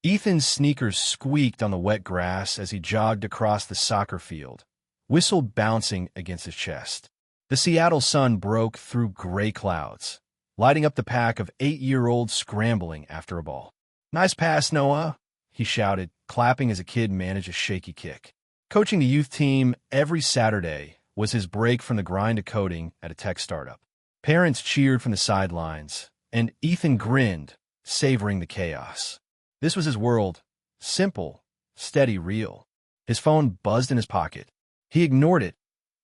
Ethan's sneakers squeaked on the wet grass as he jogged across the soccer field, whistle bouncing against his chest. The Seattle sun broke through gray clouds, lighting up the pack of 8-year-olds scrambling after a ball. "Nice pass, Noah," he shouted, clapping as a kid managed a shaky kick. Coaching the youth team every Saturday was his break from the grind of coding at a tech startup. Parents cheered from the sidelines, and Ethan grinned, savoring the chaos. This was his world, simple, steady, real. His phone buzzed in his pocket. He ignored it,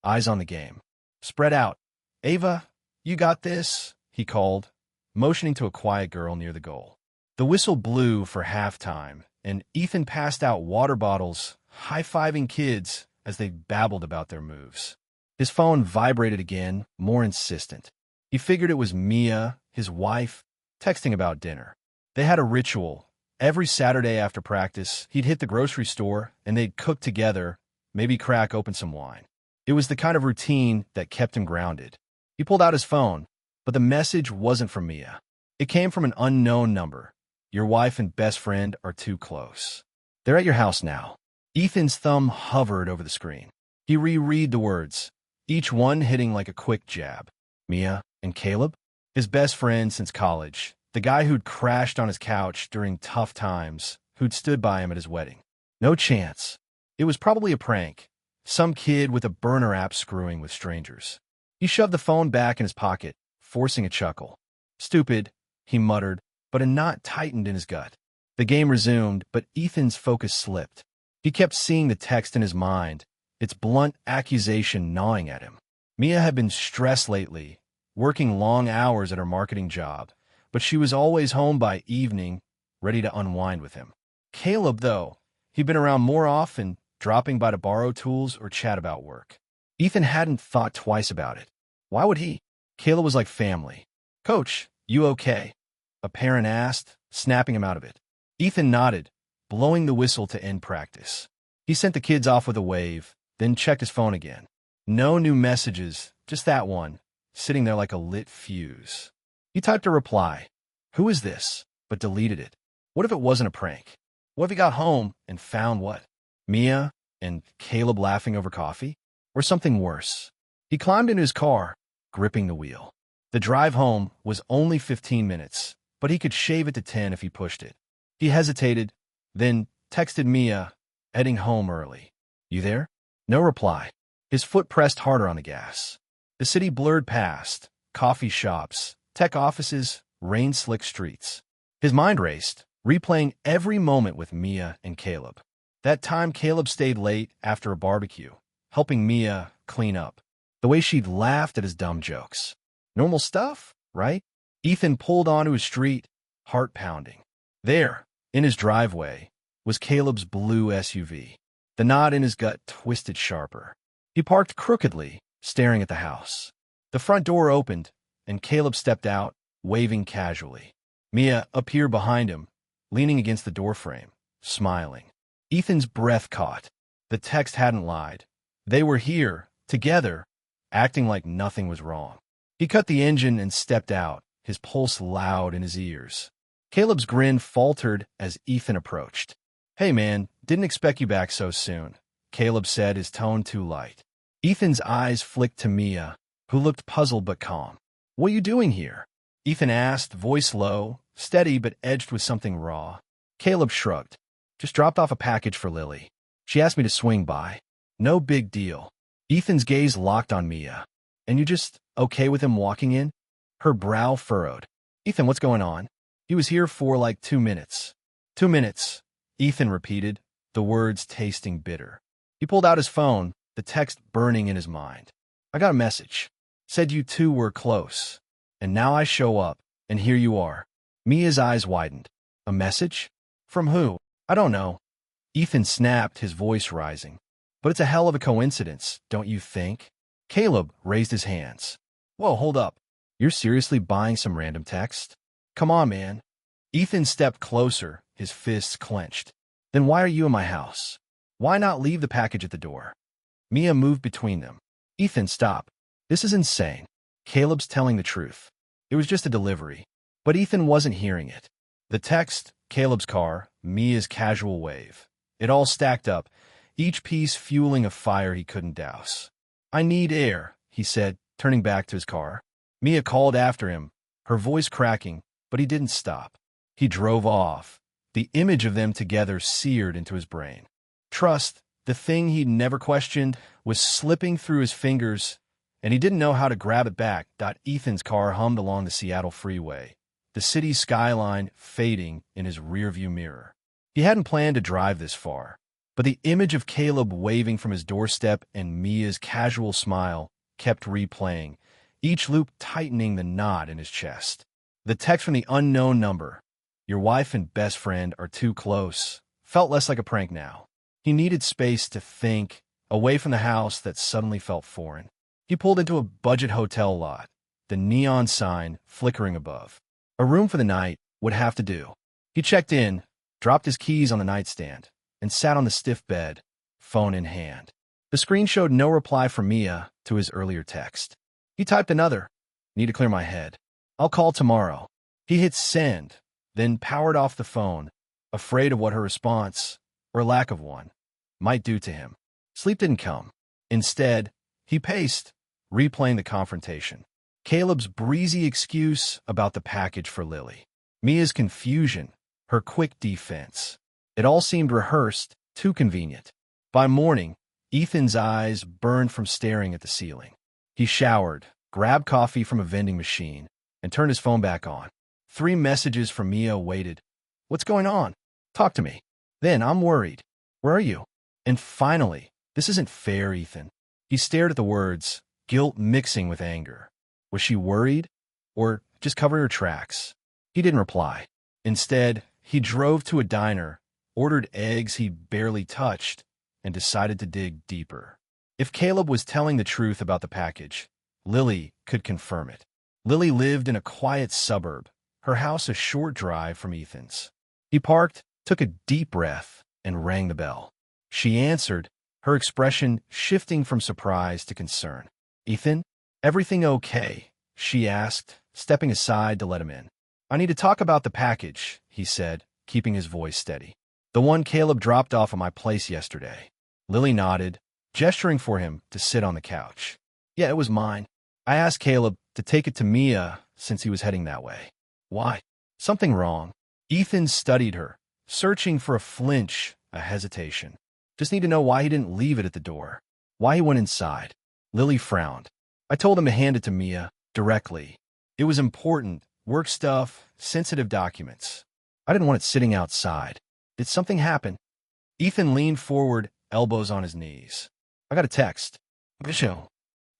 eyes on the game. "Spread out. Ava, you got this," he called, motioning to a quiet girl near the goal. The whistle blew for halftime, and Ethan passed out water bottles, high-fiving kids as they babbled about their moves. His phone vibrated again, more insistent. He figured it was Mia, his wife, texting about dinner. They had a ritual. Every Saturday after practice, he'd hit the grocery store, and they'd cook together, maybe crack open some wine. It was the kind of routine that kept him grounded. He pulled out his phone, but the message wasn't from Mia. It came from an unknown number. "Your wife and best friend are too close. They're at your house now." Ethan's thumb hovered over the screen. He reread the words, each one hitting like a quick jab. Mia and Caleb? His best friend since college, the guy who'd crashed on his couch during tough times, who'd stood by him at his wedding. No chance. It was probably a prank. Some kid with a burner app screwing with strangers. He shoved the phone back in his pocket, forcing a chuckle. "Stupid," he muttered, but a knot tightened in his gut. The game resumed, but Ethan's focus slipped. He kept seeing the text in his mind, its blunt accusation gnawing at him. Mia had been stressed lately, working long hours at her marketing job, but she was always home by evening, ready to unwind with him. Caleb, though, he'd been around more often, dropping by to borrow tools or chat about work. Ethan hadn't thought twice about it. Why would he? Caleb was like family. "Coach, you okay?" a parent asked, snapping him out of it. Ethan nodded, blowing the whistle to end practice. He sent the kids off with a wave, then checked his phone again. No new messages, just that one, sitting there like a lit fuse. He typed a reply. "Who is this?" but deleted it. What if it wasn't a prank? What if he got home and found what? Mia and Caleb laughing over coffee? Or something worse? He climbed into his car, gripping the wheel. The drive home was only 15 minutes, but he could shave it to 10 if he pushed it. He hesitated, then texted Mia, heading home early. "You there?" No reply. His foot pressed harder on the gas. The city blurred past, coffee shops, tech offices, rain-slick streets. His mind raced, replaying every moment with Mia and Caleb. That time Caleb stayed late after a barbecue, helping Mia clean up. The way she'd laughed at his dumb jokes. Normal stuff, right? Ethan pulled onto his street, heart pounding. There, in his driveway, was Caleb's blue SUV. The knot in his gut twisted sharper. He parked crookedly, staring at the house. The front door opened, and Caleb stepped out, waving casually. Mia appeared behind him, leaning against the doorframe, smiling. Ethan's breath caught. The text hadn't lied. They were here, together, acting like nothing was wrong. He cut the engine and stepped out, his pulse loud in his ears. Caleb's grin faltered as Ethan approached. "Hey man, didn't expect you back so soon," Caleb said, his tone too light. Ethan's eyes flicked to Mia, who looked puzzled but calm. "What are you doing here?" Ethan asked, voice low, steady but edged with something raw. Caleb shrugged. "Just dropped off a package for Lily. She asked me to swing by. No big deal." Ethan's gaze locked on Mia. "And you just okay with him walking in?" Her brow furrowed. "Ethan, what's going on?" "He was here for like 2 minutes." 2 minutes, Ethan repeated, the words tasting bitter. He pulled out his phone, the text burning in his mind. "I got a message. Said you two were close. And now I show up, and here you are." Mia's eyes widened. "A message? From who?" "I don't know." Ethan snapped, his voice rising. "But it's a hell of a coincidence, don't you think?" Caleb raised his hands. "Whoa, hold up. You're seriously buying some random text? Come on, man." Ethan stepped closer, his fists clenched. "Then why are you in my house? Why not leave the package at the door?" Mia moved between them. "Ethan, stop. This is insane." Caleb's telling the truth. It was just a delivery. But Ethan wasn't hearing it. The text, Caleb's car, Mia's casual wave. It all stacked up, each piece fueling a fire he couldn't douse. "I need air," he said, turning back to his car. Mia called after him, her voice cracking, but he didn't stop. He drove off, the image of them together seared into his brain. Trust, the thing he'd never questioned, was slipping through his fingers, and he didn't know how to grab it back. Ethan's car hummed along the Seattle freeway, the city's skyline fading in his rearview mirror. He hadn't planned to drive this far, but the image of Caleb waving from his doorstep and Mia's casual smile kept replaying, each loop tightening the knot in his chest. The text from the unknown number, "Your wife and best friend are too close," felt less like a prank now. He needed space to think, away from the house that suddenly felt foreign. He pulled into a budget hotel lot, the neon sign flickering above. A room for the night would have to do. He checked in, dropped his keys on the nightstand, and sat on the stiff bed, phone in hand. The screen showed no reply from Mia to his earlier text. He typed another, "Need to clear my head. I'll call tomorrow." He hit send, then powered off the phone, afraid of what her response, or lack of one, might do to him. Sleep didn't come. Instead, he paced, replaying the confrontation. Caleb's breezy excuse about the package for Lily. Mia's confusion, her quick defense. It all seemed rehearsed, too convenient. By morning, Ethan's eyes burned from staring at the ceiling. He showered, grabbed coffee from a vending machine, and turned his phone back on. 3 messages from Mia waited. "What's going on? Talk to me." Then, "I'm worried. Where are you?" And finally, "This isn't fair, Ethan." He stared at the words, guilt mixing with anger. Was she worried? Or just covering her tracks? He didn't reply. Instead, he drove to a diner, ordered eggs he'd barely touched, and decided to dig deeper. If Caleb was telling the truth about the package, Lily could confirm it. Lily lived in a quiet suburb, her house a short drive from Ethan's. He parked, took a deep breath, and rang the bell. She answered, her expression shifting from surprise to concern. "Ethan, everything okay?" she asked, stepping aside to let him in. "I need to talk about the package," he said, keeping his voice steady. "The one Caleb dropped off at my place yesterday." Lily nodded, gesturing for him to sit on the couch. "Yeah, it was mine. I asked Caleb to take it to Mia since he was heading that way." "Why? Something wrong?" Ethan studied her, searching for a flinch, a hesitation. "Just need to know why he didn't leave it at the door. Why he went inside." Lily frowned. "I told him to hand it to Mia, directly. It was important, work stuff, sensitive documents. I didn't want it sitting outside. Did something happen?" Ethan leaned forward, elbows on his knees. "I got a text." "Bisho,"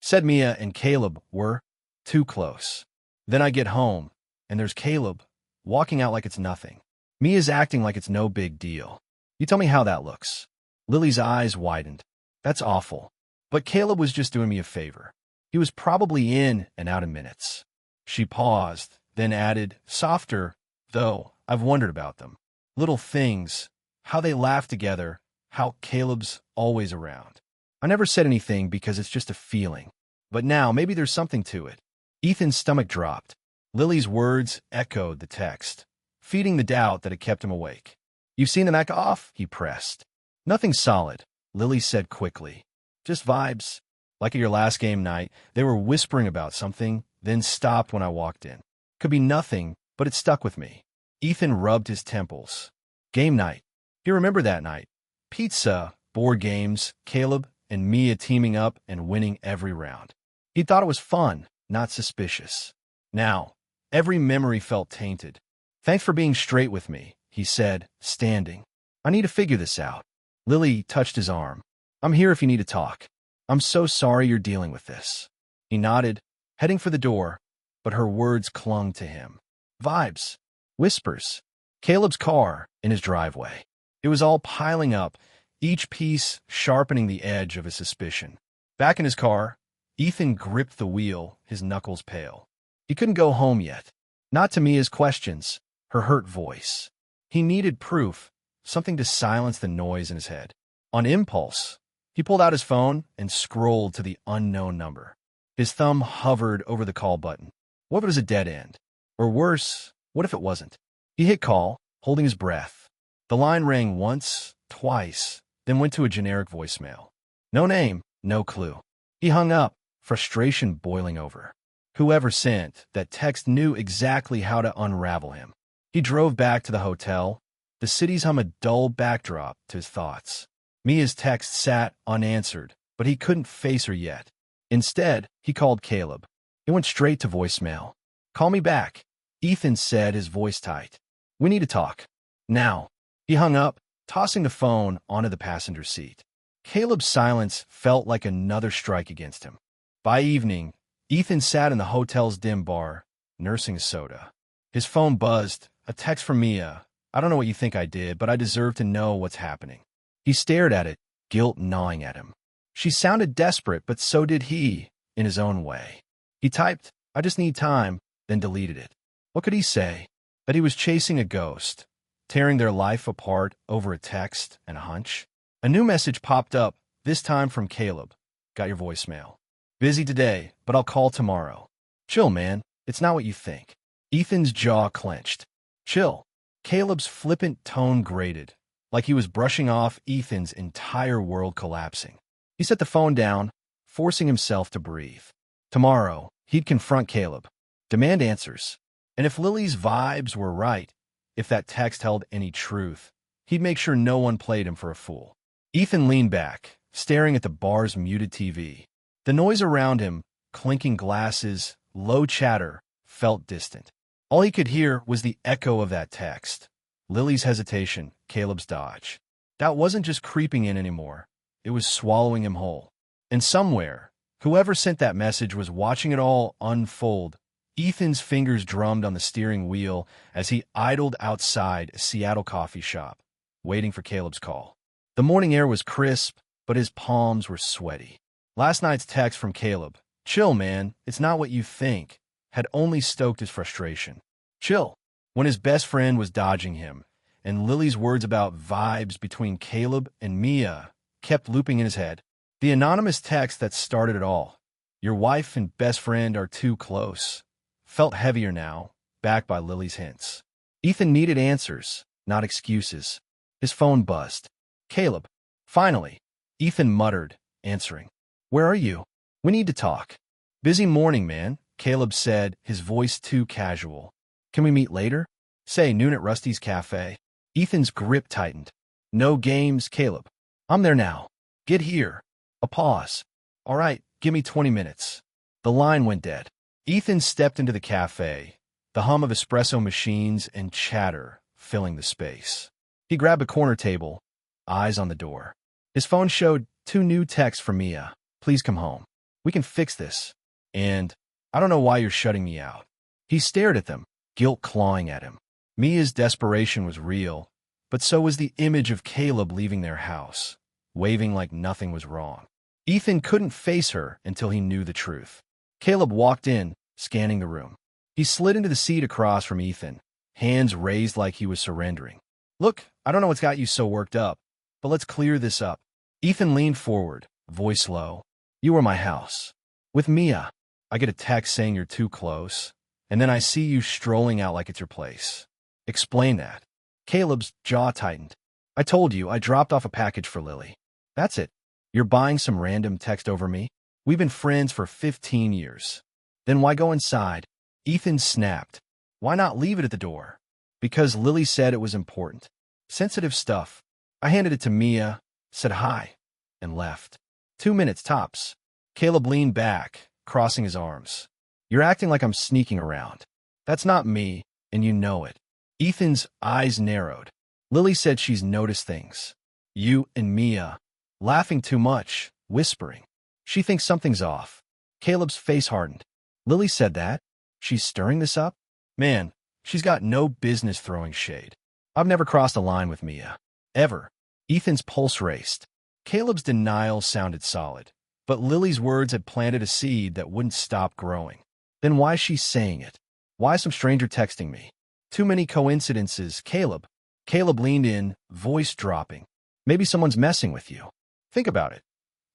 said Mia, and Caleb were too close. "Then I get home, and there's Caleb, walking out like it's nothing. Mia's acting like it's no big deal. You tell me how that looks." Lily's eyes widened. "That's awful. But Caleb was just doing me a favor. He was probably in and out in minutes." She paused, then added, softer, "Though, I've wondered about them. Little things, how they laugh together, how Caleb's always around. I never said anything because it's just a feeling. But now, maybe there's something to it." Ethan's stomach dropped. Lily's words echoed the text, feeding the doubt that had kept him awake. "You've seen them act off?" he pressed. "Nothing solid," Lily said quickly. "Just vibes. Like at your last game night, they were whispering about something, then stopped when I walked in. Could be nothing, but it stuck with me." Ethan rubbed his temples. Game night. He remembered that night. Pizza, board games, Caleb and Mia teaming up and winning every round. He thought it was fun, not suspicious. Now, every memory felt tainted. "Thanks for being straight with me," he said, standing. "I need to figure this out." Lily touched his arm. "I'm here if you need to talk. I'm so sorry you're dealing with this." He nodded, heading for the door, but her words clung to him. Vibes. Whispers. Caleb's car in his driveway. It was all piling up, each piece sharpening the edge of his suspicion. Back in his car, Ethan gripped the wheel, his knuckles pale. He couldn't go home yet. Not to Mia's questions, her hurt voice. He needed proof, something to silence the noise in his head. On impulse, he pulled out his phone and scrolled to the unknown number. His thumb hovered over the call button. What if it was a dead end? Or worse, what if it wasn't? He hit call, holding his breath. The line rang once, twice, then went to a generic voicemail. No name, no clue. He hung up, frustration boiling over. Whoever sent that text knew exactly how to unravel him. He drove back to the hotel. The city's hum a dull backdrop to his thoughts. Mia's text sat unanswered, but he couldn't face her yet. Instead, he called Caleb. It went straight to voicemail. Call me back, Ethan said, his voice tight. We need to talk. Now. He hung up, tossing the phone onto the passenger seat. Caleb's silence felt like another strike against him. By evening, Ethan sat in the hotel's dim bar, nursing a soda. His phone buzzed, a text from Mia. I don't know what you think I did, but I deserve to know what's happening. He stared at it, guilt gnawing at him. She sounded desperate, but so did he, in his own way. He typed, I just need time, then deleted it. What could he say? That he was chasing a ghost, tearing their life apart over a text and a hunch? A new message popped up, this time from Caleb. Got your voicemail. Busy today, but I'll call tomorrow. Chill, man. It's not what you think. Ethan's jaw clenched. Chill. Caleb's flippant tone grated, like he was brushing off Ethan's entire world collapsing. He set the phone down, forcing himself to breathe. Tomorrow, he'd confront Caleb, demand answers. And if Lily's vibes were right, if that text held any truth, he'd make sure no one played him for a fool. Ethan leaned back, staring at the bar's muted TV. The noise around him, clinking glasses, low chatter, felt distant. All he could hear was the echo of that text. Lily's hesitation, Caleb's dodge. That wasn't just creeping in anymore. It was swallowing him whole. And somewhere, whoever sent that message was watching it all unfold. Ethan's fingers drummed on the steering wheel as he idled outside a Seattle coffee shop, waiting for Caleb's call. The morning air was crisp, but his palms were sweaty. Last night's text from Caleb, chill, man, it's not what you think, had only stoked his frustration. Chill, when his best friend was dodging him, and Lily's words about vibes between Caleb and Mia kept looping in his head. The anonymous text that started it all, your wife and best friend are too close, felt heavier now, backed by Lily's hints. Ethan needed answers, not excuses. His phone buzzed. Caleb. Finally, Ethan muttered, answering. Where are you? We need to talk. Busy morning, man, Caleb said, his voice too casual. Can we meet later? Say noon at Rusty's Cafe. Ethan's grip tightened. No games, Caleb. I'm there now. Get here. A pause. All right, give me 20 minutes. The line went dead. Ethan stepped into the cafe, the hum of espresso machines and chatter filling the space. He grabbed a corner table, eyes on the door. His phone showed 2 new texts from Mia. Please come home. We can fix this. And I don't know why you're shutting me out. He stared at them, guilt clawing at him. Mia's desperation was real, but so was the image of Caleb leaving their house, waving like nothing was wrong. Ethan couldn't face her until he knew the truth. Caleb walked in, scanning the room. He slid into the seat across from Ethan, hands raised like he was surrendering. Look, I don't know what's got you so worked up, but let's clear this up. Ethan leaned forward, voice low. You were my house. With Mia, I get a text saying you're too close, and then I see you strolling out like it's your place. Explain that. Caleb's jaw tightened. I told you I dropped off a package for Lily. That's it. You're buying some random text over me? We've been friends for 15 years. Then why go inside? Ethan snapped. Why not leave it at the door? Because Lily said it was important. Sensitive stuff. I handed it to Mia, said hi, and left. 2 minutes tops. Caleb leaned back, crossing his arms. You're acting like I'm sneaking around. That's not me, and you know it. Ethan's eyes narrowed. Lily said she's noticed things. You and Mia. Laughing too much, whispering. She thinks something's off. Caleb's face hardened. Lily said that? She's stirring this up? Man, she's got no business throwing shade. I've never crossed a line with Mia. Ever. Ethan's pulse raced. Caleb's denial sounded solid, but Lily's words had planted a seed that wouldn't stop growing. Then why's she saying it? Why some stranger texting me? Too many coincidences, Caleb. Caleb leaned in, voice dropping. Maybe someone's messing with you. Think about it.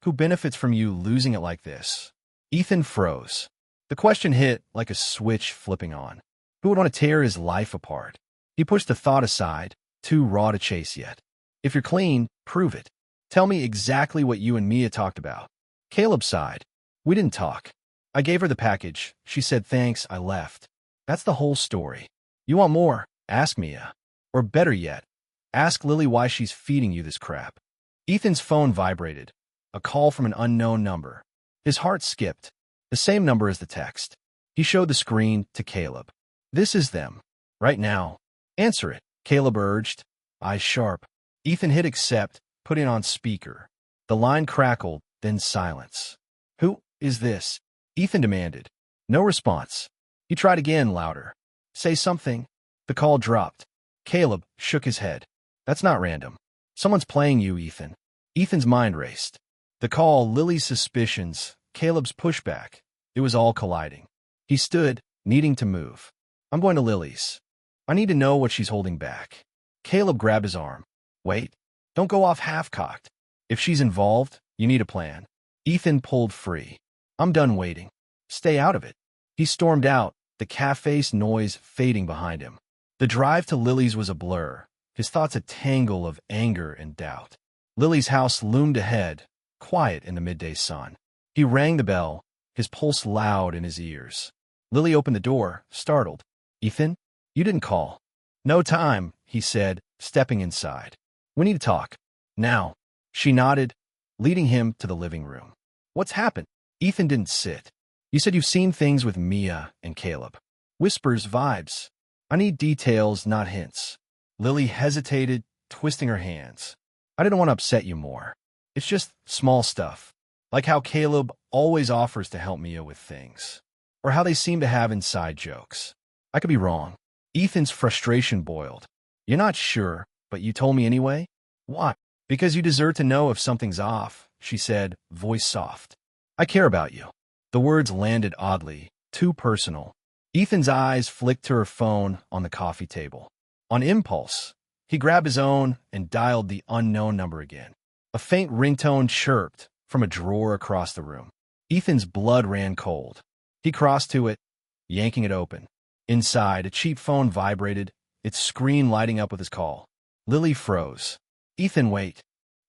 Who benefits from you losing it like this? Ethan froze. The question hit like a switch flipping on. Who would want to tear his life apart? He pushed the thought aside, too raw to chase yet. If you're clean, prove it. Tell me exactly what you and Mia talked about. Caleb sighed. We didn't talk. I gave her the package. She said thanks, I left. That's the whole story. You want more? Ask Mia. Or better yet, ask Lily why she's feeding you this crap. Ethan's phone vibrated. A call from an unknown number. His heart skipped. The same number as the text. He showed the screen to Caleb. This is them. Right now. Answer it, Caleb urged, eyes sharp. Ethan hit accept, put it on speaker. The line crackled, then silence. Who is this? Ethan demanded. No response. He tried again, louder. Say something. The call dropped. Caleb shook his head. That's not random. Someone's playing you, Ethan. Ethan's mind raced. The call, Lily's suspicions, Caleb's pushback. It was all colliding. He stood, needing to move. I'm going to Lily's. I need to know what she's holding back. Caleb grabbed his arm. Wait. Don't go off half-cocked. If she's involved, you need a plan. Ethan pulled free. I'm done waiting. Stay out of it. He stormed out, the cafe's noise fading behind him. The drive to Lily's was a blur, his thoughts a tangle of anger and doubt. Lily's house loomed ahead, quiet in the midday sun. He rang the bell, his pulse loud in his ears. Lily opened the door, startled. Ethan? You didn't call. No time, he said, stepping inside. We need to talk. Now. She nodded, leading him to the living room. What's happened? Ethan didn't sit. You said you've seen things with Mia and Caleb. Whispers, vibes. I need details, not hints. Lily hesitated, twisting her hands. I didn't want to upset you more. It's just small stuff. Like how Caleb always offers to help Mia with things. Or how they seem to have inside jokes. I could be wrong. Ethan's frustration boiled. You're not sure, but you told me anyway? Why? Because you deserve to know if something's off, she said, voice soft. I care about you. The words landed oddly, too personal. Ethan's eyes flicked to her phone on the coffee table. On impulse, he grabbed his own and dialed the unknown number again. A faint ringtone chirped from a drawer across the room. Ethan's blood ran cold. He crossed to it, yanking it open. Inside, a cheap phone vibrated, its screen lighting up with his call. Lily froze. Ethan, wait.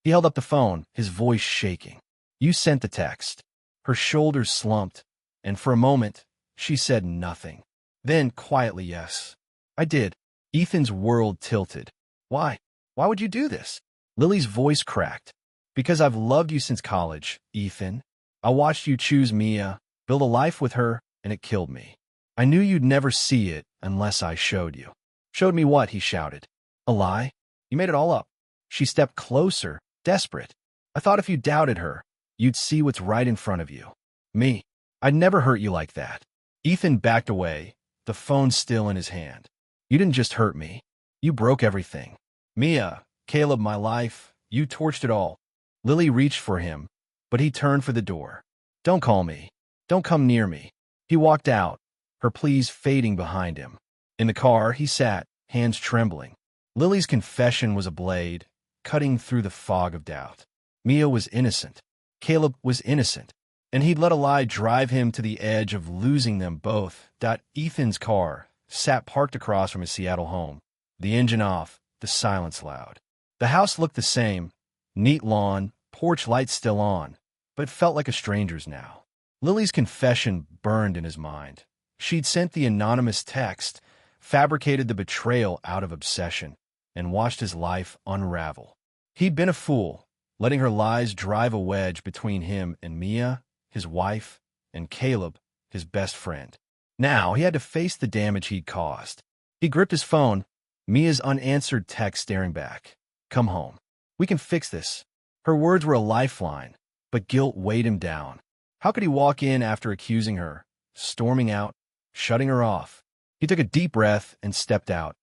He held up the phone, his voice shaking. You sent the text. Her shoulders slumped, and for a moment, she said nothing. Then, quietly, yes. I did. Ethan's world tilted. Why? Why would you do this? Lily's voice cracked. Because I've loved you since college, Ethan. I watched you choose Mia, build a life with her, and it killed me. I knew you'd never see it unless I showed you. Showed me what? He shouted. A lie? You made it all up. She stepped closer, desperate. I thought if you doubted her, you'd see what's right in front of you. Me. I'd never hurt you like that. Ethan backed away, the phone still in his hand. You didn't just hurt me. You broke everything. Mia, Caleb, my life, you torched it all. Lily reached for him, but he turned for the door. Don't call me. Don't come near me. He walked out, her pleas fading behind him. In the car, he sat, hands trembling. Lily's confession was a blade, cutting through the fog of doubt. Mia was innocent. Caleb was innocent. And he'd let a lie drive him to the edge of losing them both. Ethan's car sat parked across from his Seattle home, the engine off, the silence loud. The house looked the same, neat lawn, porch lights still on, but it felt like a stranger's now. Lily's confession burned in his mind. She'd sent the anonymous text, fabricated the betrayal out of obsession, and watched his life unravel. He'd been a fool, letting her lies drive a wedge between him and Mia, his wife, and Caleb, his best friend. Now he had to face the damage he'd caused. He gripped his phone, Mia's unanswered text staring back. Come home. We can fix this. Her words were a lifeline, but guilt weighed him down. How could he walk in after accusing her, storming out, shutting her off? He took a deep breath and stepped out,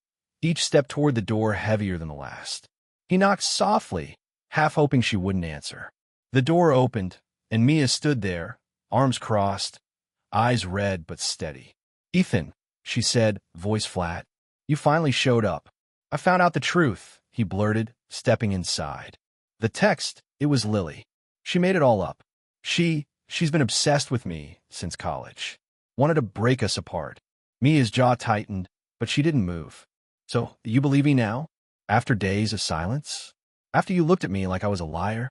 each step toward the door heavier than the last. He knocked softly, half hoping she wouldn't answer. The door opened, and Mia stood there, arms crossed, eyes red but steady. Ethan, she said, voice flat, you finally showed up. I found out the truth, he blurted, stepping inside. The text, it was Lily. She made it all up. She's been obsessed with me since college. Wanted to break us apart. Mia's jaw tightened, but she didn't move. So, you believe me now? After days of silence? After you looked at me like I was a liar?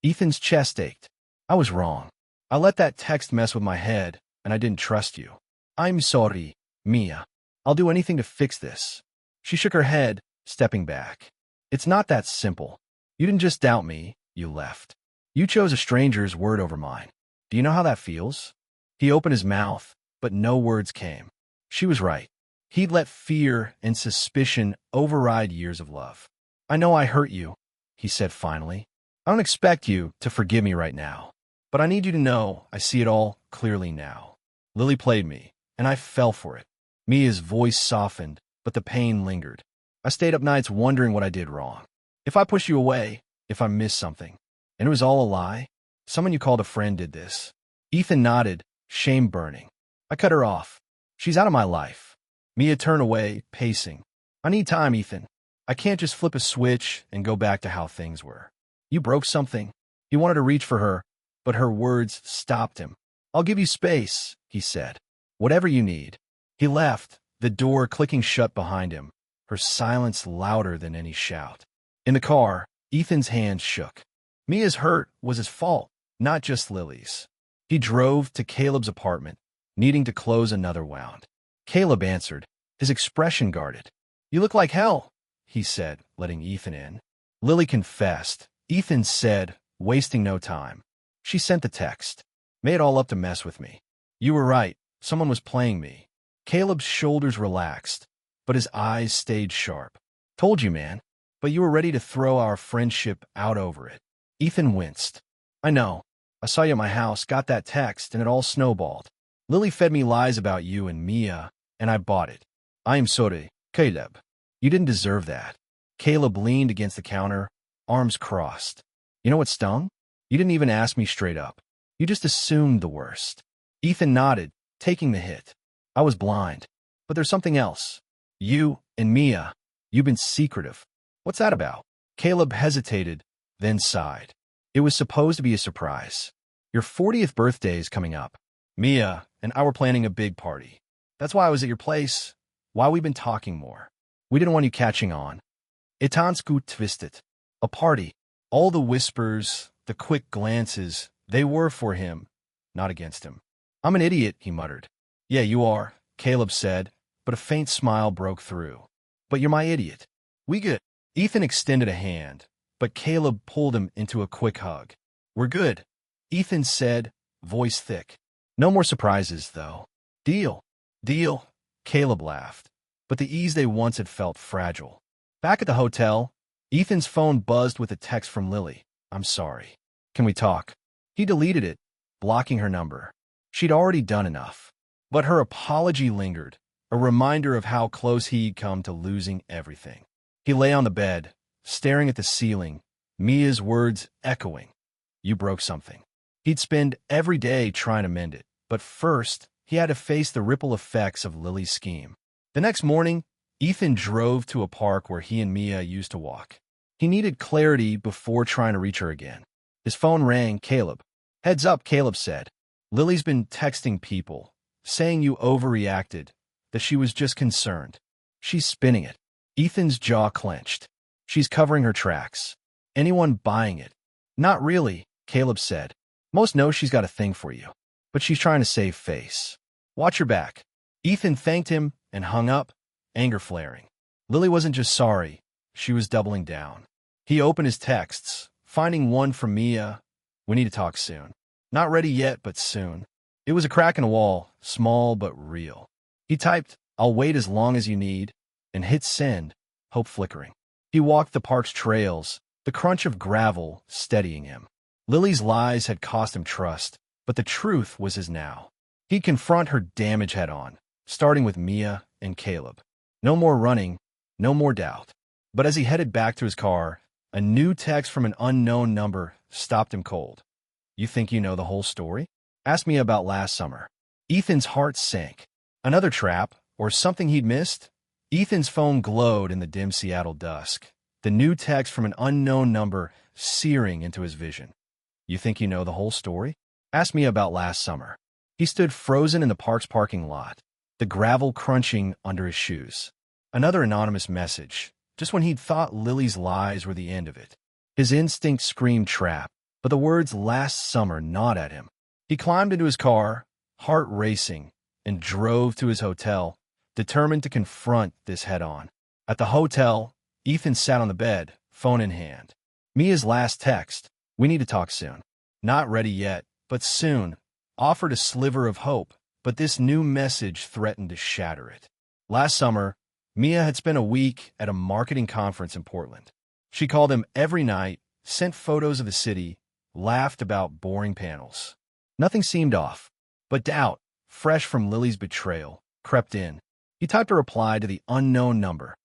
Ethan's chest ached. I was wrong. I let that text mess with my head, and I didn't trust you. I'm sorry, Mia. I'll do anything to fix this. She shook her head, stepping back. It's not that simple. You didn't just doubt me, you left. You chose a stranger's word over mine. Do you know how that feels? He opened his mouth, but no words came. She was right. He'd let fear and suspicion override years of love. I know I hurt you, he said finally. I don't expect you to forgive me right now, but I need you to know I see it all clearly now. Lily played me, and I fell for it. Mia's voice softened, but the pain lingered. I stayed up nights wondering what I did wrong. If I pushed you away, if I missed something. And it was all a lie? Someone you called a friend did this. Ethan nodded, shame burning. I cut her off. She's out of my life. Mia turned away, pacing. I need time, Ethan. I can't just flip a switch and go back to how things were. You broke something. He wanted to reach for her, but her words stopped him. I'll give you space, he said. Whatever you need. He left, the door clicking shut behind him, her silence louder than any shout. In the car, Ethan's hands shook. Mia's hurt was his fault, not just Lily's. He drove to Caleb's apartment, needing to close another wound. Caleb answered, his expression guarded. You look like hell, he said, letting Ethan in. Lily confessed. Ethan said, wasting no time. She sent the text. Made it all up to mess with me. You were right. Someone was playing me. Caleb's shoulders relaxed, but his eyes stayed sharp. Told you, man. But you were ready to throw our friendship out over it. Ethan winced. I know. I saw you at my house, got that text, and it all snowballed. Lily fed me lies about you and Mia, and I bought it. I am sorry, Caleb. You didn't deserve that. Caleb leaned against the counter, arms crossed. You know what stung? You didn't even ask me straight up. You just assumed the worst. Ethan nodded, taking the hit. I was blind. But there's something else. You and Mia, you've been secretive. What's that about? Caleb hesitated, then sighed. It was supposed to be a surprise. Your 40th birthday is coming up. Mia and I were planning a big party. That's why I was at your place, why we've been talking more. We didn't want you catching on. Etan's gut twisted. A party. All the whispers, the quick glances, they were for him, not against him. I'm an idiot, he muttered. Yeah, you are, Caleb said, but a faint smile broke through. But you're my idiot. We good. Ethan extended a hand, but Caleb pulled him into a quick hug. We're good, Ethan said, voice thick. No more surprises, though. Deal. Deal, Caleb laughed, but the ease they once had felt fragile. Back at the hotel, Ethan's phone buzzed with a text from Lily. I'm sorry. Can we talk? He deleted it, blocking her number. She'd already done enough. But her apology lingered, a reminder of how close he'd come to losing everything. He lay on the bed, staring at the ceiling, Mia's words echoing. You broke something. He'd spend every day trying to mend it, but first, he had to face the ripple effects of Lily's scheme. The next morning, Ethan drove to a park where he and Mia used to walk. He needed clarity before trying to reach her again. His phone rang. Caleb. Heads up, Caleb said. Lily's been texting people, saying you overreacted, that she was just concerned. She's spinning it. Ethan's jaw clenched. She's covering her tracks. Anyone buying it? Not really, Caleb said. Most know she's got a thing for you, but she's trying to save face. Watch your back. Ethan thanked him and hung up, anger flaring. Lily wasn't just sorry, she was doubling down. He opened his texts, finding one from Mia. We need to talk soon. Not ready yet, but soon. It was a crack in the wall, small but real. He typed, I'll wait as long as you need, and hit send, hope flickering. He walked the park's trails, the crunch of gravel steadying him. Lily's lies had cost him trust, but the truth was his now. He'd confront her damage head-on, starting with Mia and Caleb. No more running, no more doubt. But as he headed back to his car, a new text from an unknown number stopped him cold. You think you know the whole story? Ask me about last summer. Ethan's heart sank. Another trap, or something he'd missed? Ethan's phone glowed in the dim Seattle dusk, the new text from an unknown number searing into his vision. You think you know the whole story? Ask me about last summer. He stood frozen in the park's parking lot, the gravel crunching under his shoes. Another anonymous message, just when he'd thought Lily's lies were the end of it. His instinct screamed trap, but the words last summer gnawed at him. He climbed into his car, heart racing, and drove to his hotel, determined to confront this head-on. At the hotel, Ethan sat on the bed, phone in hand. Mia's last text, "We need to talk soon." Not ready yet, but soon, offered a sliver of hope, but this new message threatened to shatter it. Last summer, Mia had spent a week at a marketing conference in Portland. She called him every night, sent photos of the city, laughed about boring panels. Nothing seemed off, but doubt, fresh from Lily's betrayal, crept in. He typed a reply to the unknown number.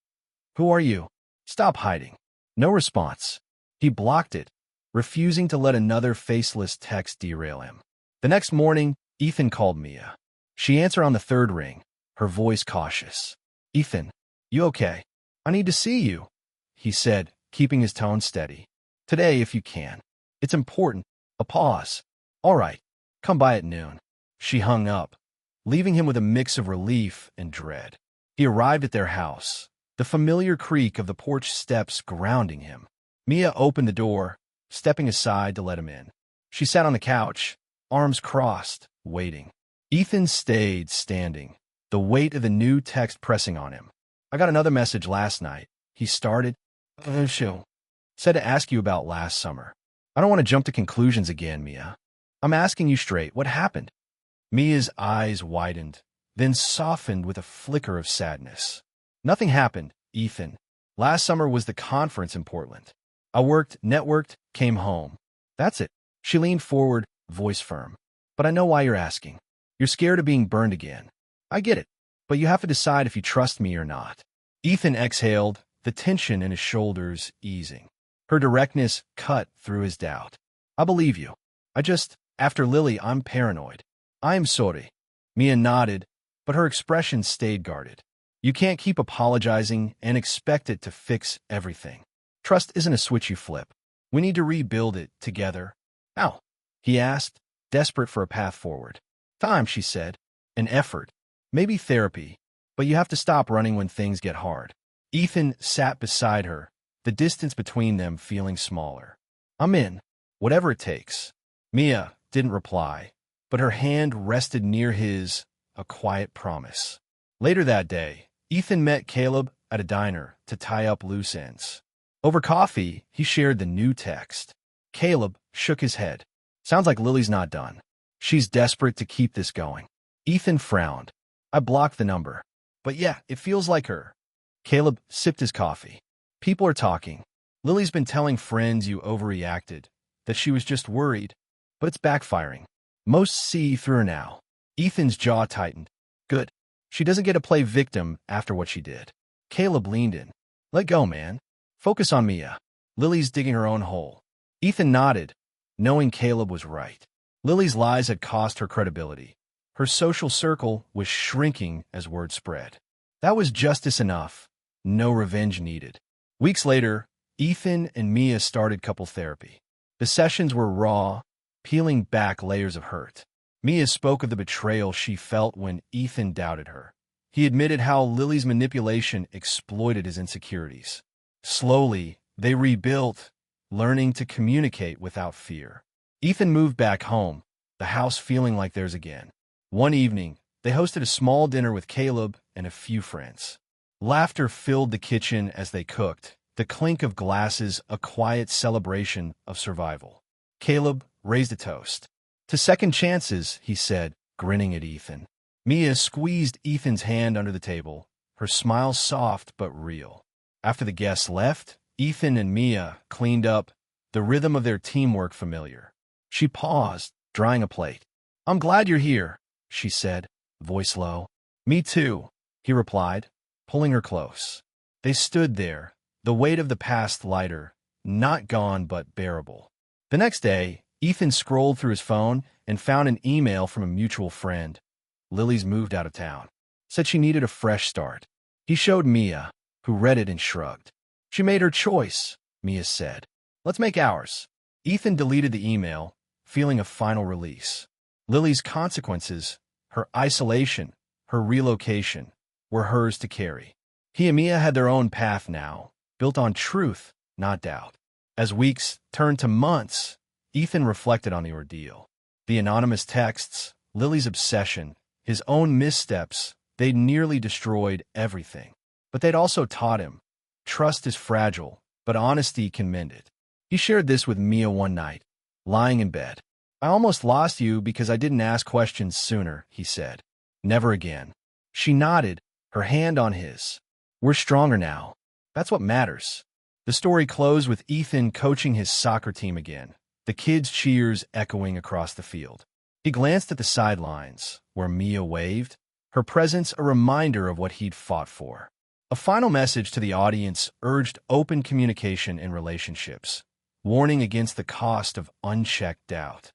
"Who are you? Stop hiding." No response. He blocked it, refusing to let another faceless text derail him. The next morning, Ethan called Mia. She answered on the third ring, her voice cautious. "Ethan, you okay? I need to see you," he said, keeping his tone steady. "Today, if you can. It's important." A pause. "All right, come by at noon." She hung up, leaving him with a mix of relief and dread. He arrived at their house, the familiar creak of the porch steps grounding him. Mia opened the door, stepping aside to let him in. She sat on the couch, arms crossed, waiting. Ethan stayed standing, the weight of the new text pressing on him. "I got another message last night," he started. She'll said to ask you about last summer." "I don't want to jump to conclusions again, Mia. I'm asking you straight, what happened?" Mia's eyes widened, then softened with a flicker of sadness. "Nothing happened, Ethan. Last summer was the conference in Portland. I worked, networked, came home. That's it." She leaned forward, voice firm. "But I know why you're asking. You're scared of being burned again. I get it, but you have to decide if you trust me or not." Ethan exhaled, the tension in his shoulders easing. Her directness cut through his doubt. "I believe you. After Lily, I'm paranoid." "I am sorry." Mia nodded, but her expression stayed guarded. "You can't keep apologizing and expect it to fix everything. Trust isn't a switch you flip. We need to rebuild it together." "How?" he asked, desperate for a path forward. "Time," she said. "An effort. Maybe therapy. But you have to stop running when things get hard." Ethan sat beside her, the distance between them feeling smaller. "I'm in. Whatever it takes." Mia didn't reply, but her hand rested near his, a quiet promise. Later that day, Ethan met Caleb at a diner to tie up loose ends. Over coffee, he shared the new text. Caleb shook his head. "Sounds like Lily's not done. She's desperate to keep this going." Ethan frowned. "I blocked the number. But yeah, it feels like her." Caleb sipped his coffee. "People are talking. Lily's been telling friends you overreacted, that she was just worried, but it's backfiring. Most see through her now." Ethan's jaw tightened. "Good. She doesn't get to play victim after what she did." Caleb leaned in. "Let go, man. Focus on Mia. Lily's digging her own hole." Ethan nodded, knowing Caleb was right. Lily's lies had cost her credibility. Her social circle was shrinking as word spread. That was justice enough. No revenge needed. Weeks later, Ethan and Mia started couple therapy. The sessions were raw, peeling back layers of hurt. Mia spoke of the betrayal she felt when Ethan doubted her. He admitted how Lily's manipulation exploited his insecurities. Slowly, they rebuilt, learning to communicate without fear. Ethan moved back home, the house feeling like theirs again. One evening, they hosted a small dinner with Caleb and a few friends. Laughter filled the kitchen as they cooked, the clink of glasses a quiet celebration of survival. Caleb raised a toast. "To second chances," he said, grinning at Ethan. Mia squeezed Ethan's hand under the table, her smile soft but real. After the guests left, Ethan and Mia cleaned up, the rhythm of their teamwork familiar. She paused, drying a plate. "I'm glad you're here," she said, voice low. "Me too," he replied, pulling her close. They stood there, the weight of the past lighter, not gone but bearable. The next day, Ethan scrolled through his phone and found an email from a mutual friend. Lily's moved out of town. Said she needed a fresh start. He showed Mia, who read it and shrugged. "She made her choice," Mia said. "Let's make ours." Ethan deleted the email, feeling a final release. Lily's consequences, her isolation, her relocation, were hers to carry. He and Mia had their own path now, built on truth, not doubt. As weeks turned to months, Ethan reflected on the ordeal. The anonymous texts, Lily's obsession, his own missteps, they'd nearly destroyed everything. But they'd also taught him, trust is fragile, but honesty can mend it. He shared this with Mia one night, lying in bed. I almost lost you because I didn't ask questions sooner, he said. Never again. She nodded, her hand on his. We're stronger now. That's what matters. The story closed with Ethan coaching his soccer team again, the kids' cheers echoing across the field. He glanced at the sidelines, where Mia waved, her presence a reminder of what he'd fought for. A final message to the audience urged open communication in relationships, warning against the cost of unchecked doubt.